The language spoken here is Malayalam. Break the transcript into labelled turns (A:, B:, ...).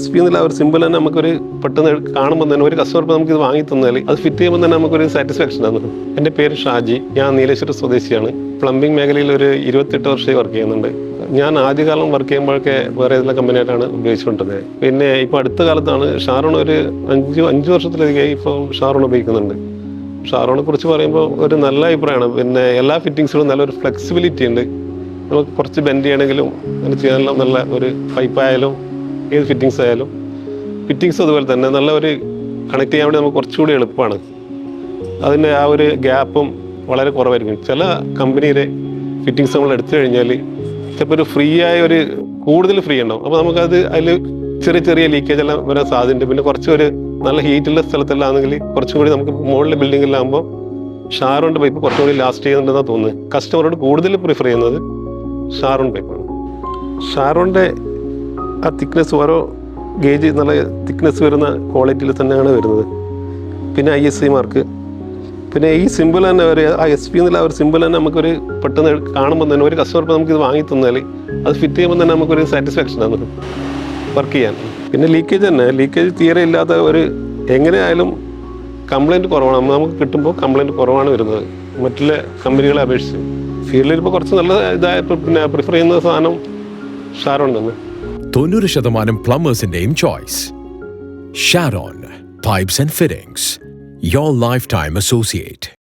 A: SP എന്നുള്ള ഒരു സിമ്പിൾ തന്നെ നമുക്കൊരു പെട്ടെന്ന് കാണുമ്പോൾ തന്നെ ഒരു കസ്റ്റമർ നമുക്ക് ഇത് വാങ്ങി തന്നാൽ അത് ഫിറ്റ് ചെയ്യുമ്പോൾ തന്നെ നമുക്കൊരു സാറ്റിസ്ഫാക്ഷൻ ആണ്. എൻ്റെ പേര് ഷാജി, ഞാൻ നീലേശ്വരം സ്വദേശിയാണ്. പ്ലംബിംഗ് മേഖലയിൽ ഒരു 28 വർഷമായി വർക്ക് ചെയ്യുന്നുണ്ട്. ഞാൻ ആദ്യകാലം വർക്ക് ചെയ്യുമ്പോഴൊക്കെ വേറെ ഏതെങ്കിലും കമ്പനിയായിട്ടാണ് ഉപയോഗിച്ചുകൊണ്ടിരുന്നത്. പിന്നെ ഇപ്പോൾ അടുത്ത കാലത്താണ് ഷാരോൺ ഒരു 5 വർഷത്തിലധികമായി ഇപ്പോൾ ഷാരോൺ ഉപയോഗിക്കുന്നുണ്ട്. ഷാരോണിനെ കുറിച്ച് പറയുമ്പോൾ ഒരു നല്ല അഭിപ്രായമാണ്. പിന്നെ എല്ലാ ഫിറ്റിങ്സുകളും നല്ലൊരു ഫ്ലെക്സിബിലിറ്റി ഉണ്ട്. നമുക്ക് കുറച്ച് ബെൻഡ് ചെയ്യണമെങ്കിലും അങ്ങനെ ചെയ്യാനുള്ള നല്ല ഒരു പൈപ്പായാലും ഏത് ഫിറ്റിങ്സ് ആയാലും ഫിറ്റിങ്സ് അതുപോലെ തന്നെ നല്ല ഒരു കണക്ട് ചെയ്യാൻ വേണ്ടി നമുക്ക് കുറച്ചുകൂടി എളുപ്പമാണ്. അതിൻ്റെ ആ ഒരു ഗ്യാപ്പും വളരെ കുറവായിരിക്കും. ചില കമ്പനിയുടെ ഫിറ്റിങ്സ് നമ്മൾ എടുത്തു കഴിഞ്ഞാൽ ചിലപ്പോൾ ഒരു ഫ്രീ ആയ ഒരു കൂടുതൽ ഫ്രീ ഉണ്ടാവും. അപ്പോൾ നമുക്കത് അതിൽ ചെറിയ ചെറിയ ലീക്കേജ് എല്ലാം വരാൻ സാധ്യതയുണ്ട്. പിന്നെ കുറച്ചൊരു നല്ല ഹീറ്റുള്ള സ്ഥലത്തെല്ലാം ആണെങ്കിൽ കുറച്ചും കൂടി നമുക്ക് മുകളിലെ ബിൽഡിങ്ങിലാകുമ്പോൾ ഷാരോണിൻ്റെ പൈപ്പ് കുറച്ചും കൂടി ലാസ്റ്റ് ചെയ്യുന്നുണ്ടെന്നാണ് തോന്നുന്നത്. കസ്റ്റമറോട് കൂടുതൽ പ്രിഫർ ചെയ്യുന്നത് ഷാരോൺ പൈപ്പാണ്. ഷാരോണിൻ്റെ ആ തിക്നെസ് ഓരോ ഗേജ് നല്ല തിക്നെസ് വരുന്ന ക്വാളിറ്റിയിൽ തന്നെയാണ് വരുന്നത്. പിന്നെ ISI മാർക്ക്, പിന്നെ ഈ സിമ്പിൾ തന്നെ ഒരു ആ SP എന്നുള്ള ഒരു സിമ്പിൾ തന്നെ നമുക്കൊരു പെട്ടെന്ന് കാണുമ്പോൾ തന്നെ ഒരു കസ്റ്റമർ നമുക്ക് ഇത് വാങ്ങി തന്നാൽ അത് ഫിറ്റ് ചെയ്യുമ്പോൾ തന്നെ നമുക്കൊരു സാറ്റിസ്ഫാക്ഷൻ ആണ് വർക്ക് ചെയ്യാൻ. പിന്നെ ലീക്കേജ് തീരെ ഇല്ലാത്ത ഒരു എങ്ങനെയായാലും കംപ്ലയിൻറ്റ് കുറവാണ്. നമുക്ക് കിട്ടുമ്പോൾ കംപ്ലയിൻറ്റ് കുറവാണ് വരുന്നത് മറ്റുള്ള കമ്പനികളെ അപേക്ഷിച്ച്. ഫീൽഡിൽ ഇപ്പോൾ കുറച്ച് നല്ല പിന്നെ പ്രിഫർ ചെയ്യുന്ന സാധനം ഷാരോൺ തന്നെ.
B: 90% പ്ലംബേഴ്സിന്റെയും choice Sharon pipes and fittings, your lifetime associate.